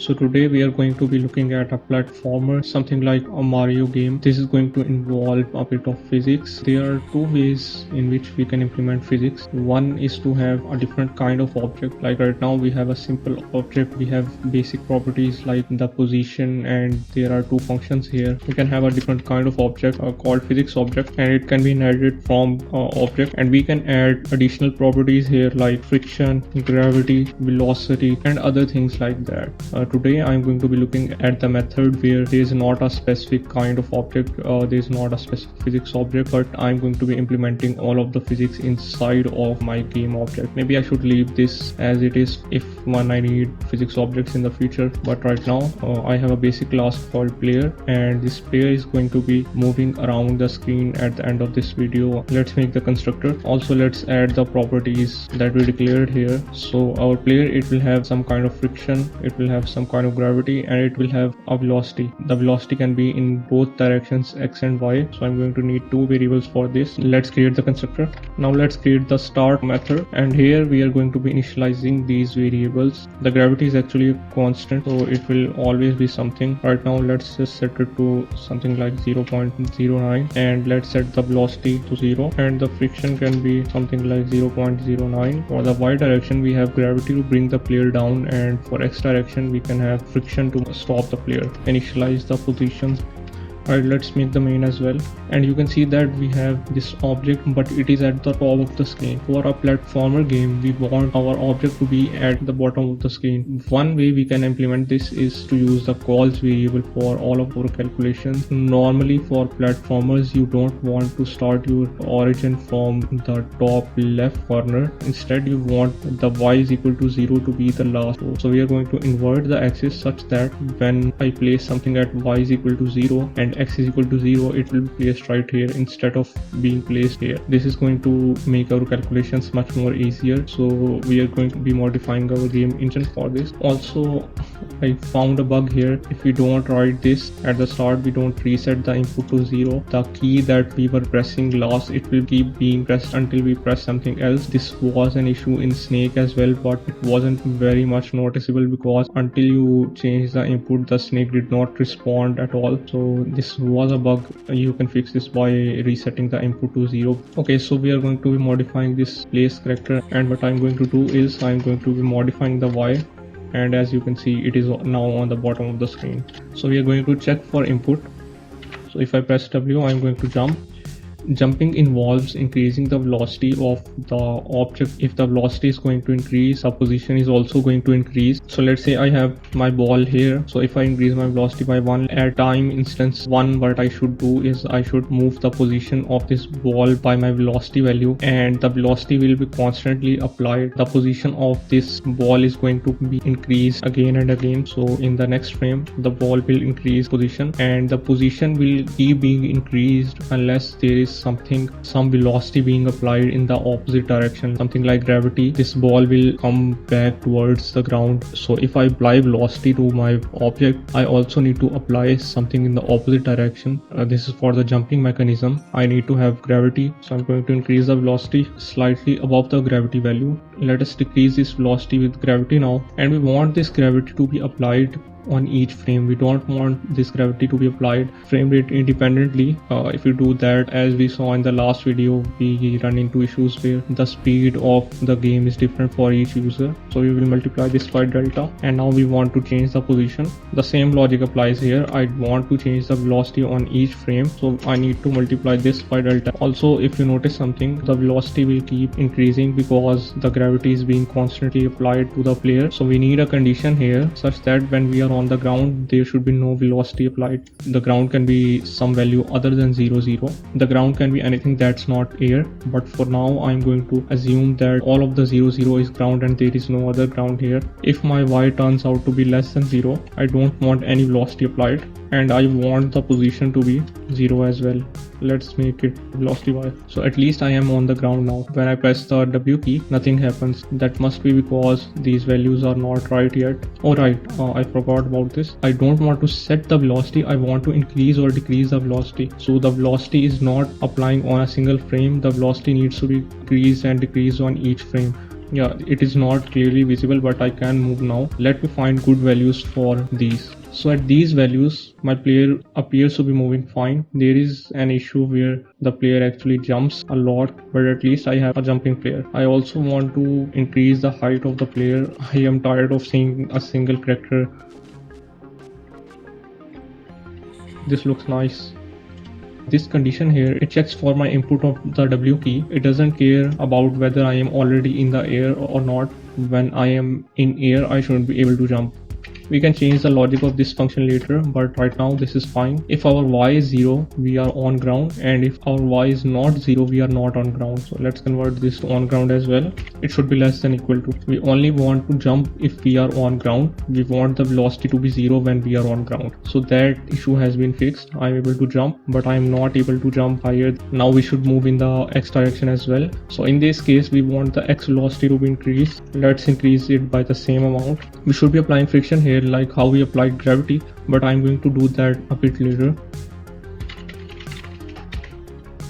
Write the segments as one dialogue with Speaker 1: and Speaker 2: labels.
Speaker 1: So today we are going to be looking at a platformer, something like a Mario game. This is going to involve a bit of physics. There are two ways in which we can implement physics. One is to have a different kind of object. Like right now we have a simple object. We have basic properties like the position, and there are two functions here. We can have a different kind of object called physics object, and it can be inherited from object, and we can add additional properties here like friction, gravity, velocity, and other things like that. Today I'm going to be looking at the method where there is not a specific kind of object, there is not a specific physics object, but I'm going to be implementing all of the physics inside of my game object. Maybe I should leave this as it is if I need physics objects in the future, but right now I have a basic class called player, and this player is going to be moving around the screen at the end of this video. Let's make the constructor. Also let's add the properties that we declared here. So our player, it will have some kind of friction, it will have some kind of gravity, and it will have a velocity. The velocity can be in both directions, x and y. So I'm going to need two variables for this. Let's create the constructor. Now let's create the start method, and here we are going to be initializing these variables. The gravity is actually a constant, so it will always be something. Right now let's just set it to something like 0.09, and let's set the velocity to 0, and the friction can be something like 0.09. For the y direction we have gravity to bring the player down, and for x direction we can have friction to stop the player. Initialize the positions. Alright, let's make the main as well, and you can see that we have this object, but it is at the top of the screen. For a platformer game, we want our object to be at the bottom of the screen. One way we can implement this is to use the calls variable for all of our calculations. Normally for platformers, you don't want to start your origin from the top left corner. Instead, you want the y is equal to 0 to be the last. So we are going to invert the axis such that when I place something at y is equal to 0 and x is equal to 0, it will be placed right here instead of being placed here. This is going to make our calculations much more easier. So we are going to be modifying our game engine for this. Also, I found a bug here. If we don't write this at the start, we don't reset the input to 0, the key that we were pressing last, it will keep being pressed until we press something else. This was an issue in Snake as well, but it wasn't very much noticeable because until you change the input, the Snake did not respond at all. So this was a bug. You can fix this by resetting the input to 0. Okay, so we are going to be modifying this place character, and what I'm going to do is I'm going to be modifying the y, and as you can see it is now on the bottom of the screen. So we are going to check for input. So if I press W, I'm going to jump. Jumping involves increasing the velocity of the object. If the velocity is going to increase, the position is also going to increase. So let's say I have my ball here. So if I increase my velocity by 1 at time instance 1, what I should do is I should move the position of this ball by my velocity value, and the velocity will be constantly applied. The position of this ball is going to be increased again and again. So in the next frame, the ball will increase position, and the position will keep being increased unless there is some velocity being applied in the opposite direction, something like gravity. This ball will come back towards the ground. So if I apply velocity to my object, I also need to apply something in the opposite direction. This is for the jumping mechanism. I need to have gravity, so I'm going to increase the velocity slightly above the gravity value. Let us decrease this velocity with gravity now, and we want this gravity to be applied on each frame. We don't want this gravity to be applied frame rate independently. If you do that, as we saw in the last video, we run into issues where the speed of the game is different for each user. So we will multiply this by delta, and now we want to change the position. The same logic applies here. I want to change the velocity on each frame, so I need to multiply this by delta. Also, if you notice something, the velocity will keep increasing because the gravity is being constantly applied to the player. So we need a condition here such that when we are on the ground, there should be no velocity applied. The ground can be some value other than 0, 0. The ground can be anything that's not air, but for now I'm going to assume that all of the 0, 0 is ground and there is no other ground here. If my y turns out to be less than 0, I don't want any velocity applied, and I want the position to be 0 as well. Let's make it velocity y. So at least I am on the ground now. When I press the W key, nothing happens. That must be because these values are not right yet. Alright, I forgot about this. I don't want to set the velocity, I want to increase or decrease the velocity. So the velocity is not applying on a single frame. The velocity needs to be increased and decreased on each frame. Yeah, it is not clearly visible, but I can move now. Let me find good values for these. So at these values, my player appears to be moving fine. There is an issue where the player actually jumps a lot, but at least I have a jumping player. I also want to increase the height of the player. I am tired of seeing a single character. This looks nice. This condition here, it checks for my input of the W key. It doesn't care about whether I am already in the air or not. When I am in air, I shouldn't be able to jump. We can change the logic of this function later, but right now this is fine. If our y is 0, we are on ground, and if our y is not 0, we are not on ground. So let's convert this to on ground as well. It should be less than equal to. We only want to jump if we are on ground. We want the velocity to be 0 when we are on ground. So that issue has been fixed. I'm able to jump, but I'm not able to jump higher. Now we should move in the x direction as well. So in this case, we want the x velocity to be increased. Let's increase it by the same amount. We should be applying friction here like how we applied gravity, but I'm going to do that a bit later.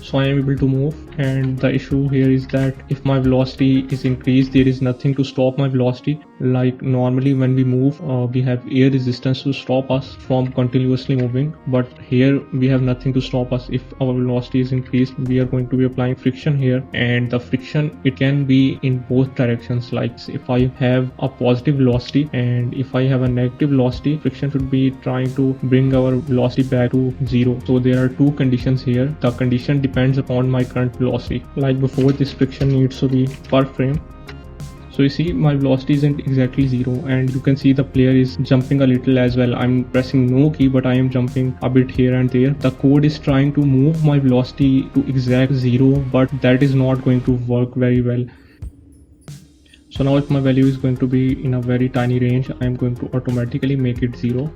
Speaker 1: So I am able to move, and the issue here is that if my velocity is increased, there is nothing to stop my velocity. Like normally when we move, we have air resistance to stop us from continuously moving, but here we have nothing to stop us. If our velocity is increased, we are going to be applying friction here, and the friction, it can be in both directions. Like if I have a positive velocity and if I have a negative velocity, friction should be trying to bring our velocity back to 0. So there are two conditions here. The condition depends upon my current velocity. Like before, this friction needs to be per frame. So you see my velocity isn't exactly 0, and you can see the player is jumping a little as well. I'm pressing no key, but I am jumping a bit here and there. The code is trying to move my velocity to exact 0, but that is not going to work very well. So now if my value is going to be in a very tiny range, I'm going to automatically make it 0.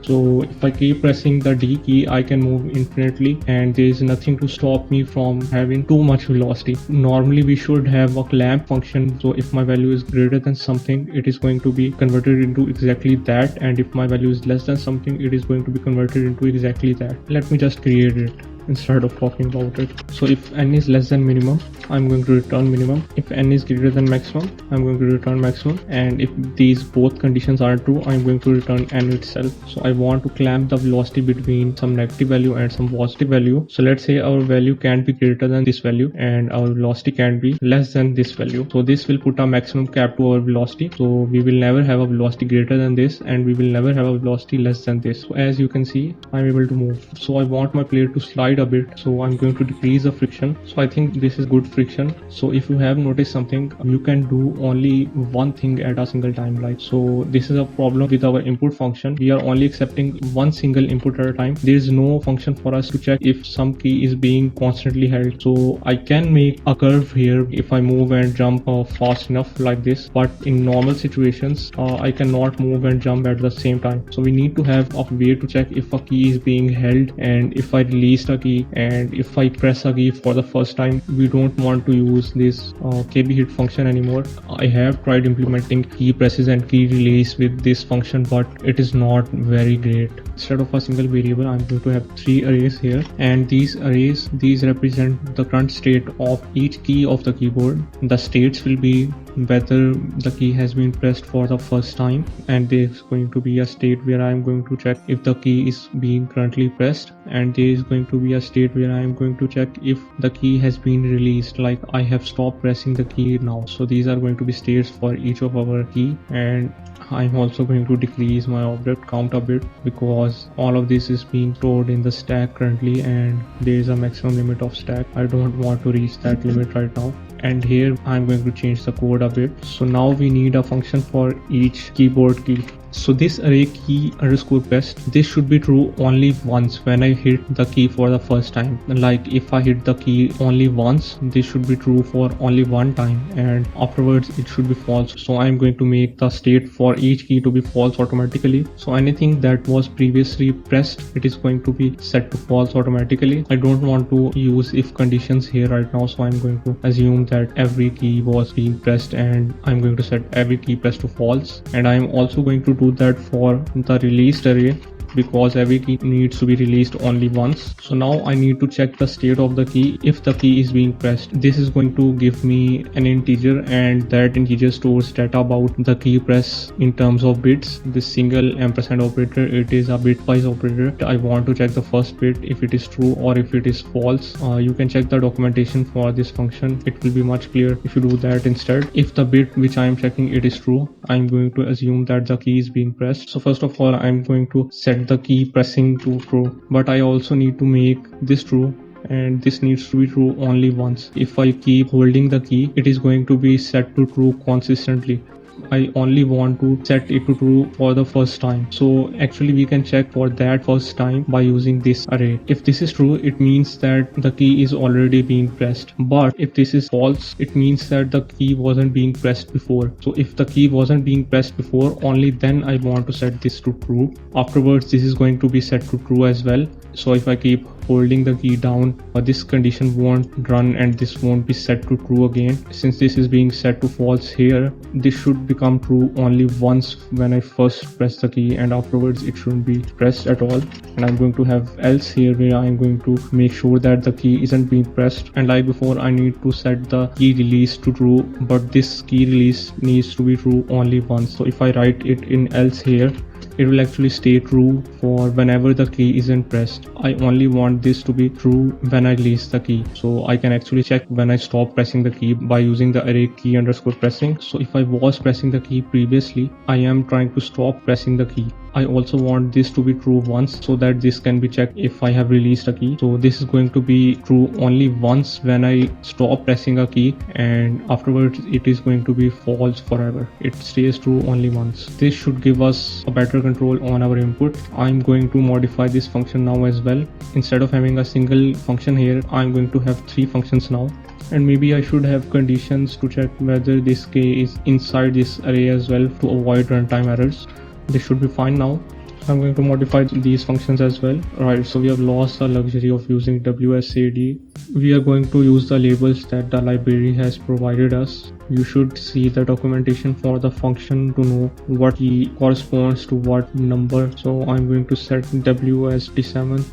Speaker 1: So if I keep pressing the D key, I can move infinitely, and there is nothing to stop me from having too much velocity. Normally we should have a clamp function, so if my value is greater than something, it is going to be converted into exactly that, and if my value is less than something, it is going to be converted into exactly that. Let me just create it instead of talking about it. So if n is less than minimum, I'm going to return minimum. If n is greater than maximum, I'm going to return maximum. And if these both conditions are true, I'm going to return n itself. So I want to clamp the velocity between some negative value and some positive value. So let's say our value can be greater than this value and our velocity can be less than this value. So this will put a maximum cap to our velocity. So we will never have a velocity greater than this, and we will never have a velocity less than this. So as you can see, I'm able to move. So I want my player to slide a bit, so I'm going to decrease the friction. So I think this is good friction. So if you have noticed something, you can do only one thing at a single time. Like, so this is a problem with our input function. We are only accepting one single input at a time. There is no function for us to check if some key is being constantly held. So I can make a curve here if I move and jump fast enough like this, but in normal situations I cannot move and jump at the same time. So we need to have a way to check if a key is being held, and if I released a key and if I press a key for the first time. We don't want to use this KB hit function anymore. I have tried implementing key presses and key release with this function, but it is not very great. Instead of a single variable, I'm going to have 3 arrays here, and these arrays, these represent the current state of each key of the keyboard. The states will be whether the key has been pressed for the first time, and there's going to be a state where I'm going to check if the key is being currently pressed, and there is going to be a state where I'm going to check if the key has been released, like I have stopped pressing the key now. So these are going to be states for each of our key, and I'm also going to decrease my object count a bit because all of this is being stored in the stack currently, and there is a maximum limit of stack. I don't want to reach that limit right now. And here I'm going to change the code a bit. So now we need a function for each keyboard key. So this array key underscore pressed, this should be true only once when I hit the key for the first time. Like if I hit the key only once, this should be true for only one time, and afterwards it should be false. So I'm going to make the state for each key to be false automatically. So anything that was previously pressed, it is going to be set to false automatically. I don't want to use if conditions here right now, so I'm going to assume that every key was being pressed, and I'm going to set every key pressed to false. And I'm also going to do that for the released array. because every key needs to be released only once. So now I need to check the state of the key if the key is being pressed. This is going to give me an integer, and that integer stores data about the key press in terms of bits. This single ampersand operator, it is a bitwise operator. I want to check the first bit if it is true or if it is false. You can check the documentation for this function. It will be much clearer if you do that instead. If the bit which I am checking it is true, I'm going to assume that the key is being pressed. So first of all, I'm going to set the key pressing to true, but I also need to make this true, and this needs to be true only once. If I keep holding the key, it is going to be set to true consistently. I only want to set it to true for the first time. So actually we can check for that first time by using this array. If this is true, it means that the key is already being pressed. But if this is false, it means that the key wasn't being pressed before. So if the key wasn't being pressed before, only then I want to set this to true. Afterwards, this is going to be set to true as well. So if I keep holding the key down, this condition won't run and this won't be set to true again. Since this is being set to false here, this should become true only once when I first press the key, and afterwards it shouldn't be pressed at all. And I'm going to have else here, where I'm going to make sure that the key isn't being pressed. And like before, I need to set the key release to true, but this key release needs to be true only once. So if I write it in else here, it will actually stay true for whenever the key isn't pressed. I only want this to be true when I release the key. So I can actually check when I stop pressing the key by using the array key underscore pressing. So if I was pressing the key previously, I am trying to stop pressing the key. I also want this to be true once, so that this can be checked if I have released a key. So this is going to be true only once when I stop pressing a key, and afterwards it is going to be false forever. It stays true only once. This should give us a better control on our input. I'm going to modify this function now as well. Instead of having a single function here, I'm going to have 3 functions now. And maybe I should have conditions to check whether this key is inside this array as well to avoid runtime errors. This should be fine now. I'm going to modify these functions as well. Right, so we have lost the luxury of using WSAD. We are going to use the labels that the library has provided us. You should see the documentation for the function to know what key corresponds to what number. So I'm going to set W as D7,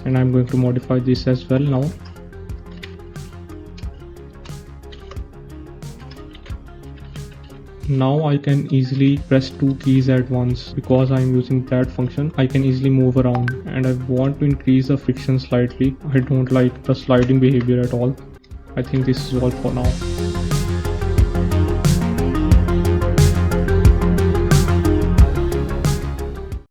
Speaker 1: and I'm going to modify this as well now. Now I can easily press 2 keys at once because I am using that function. I can easily move around, and I want to increase the friction slightly. I don't like the sliding behavior at all. I think this is all for now.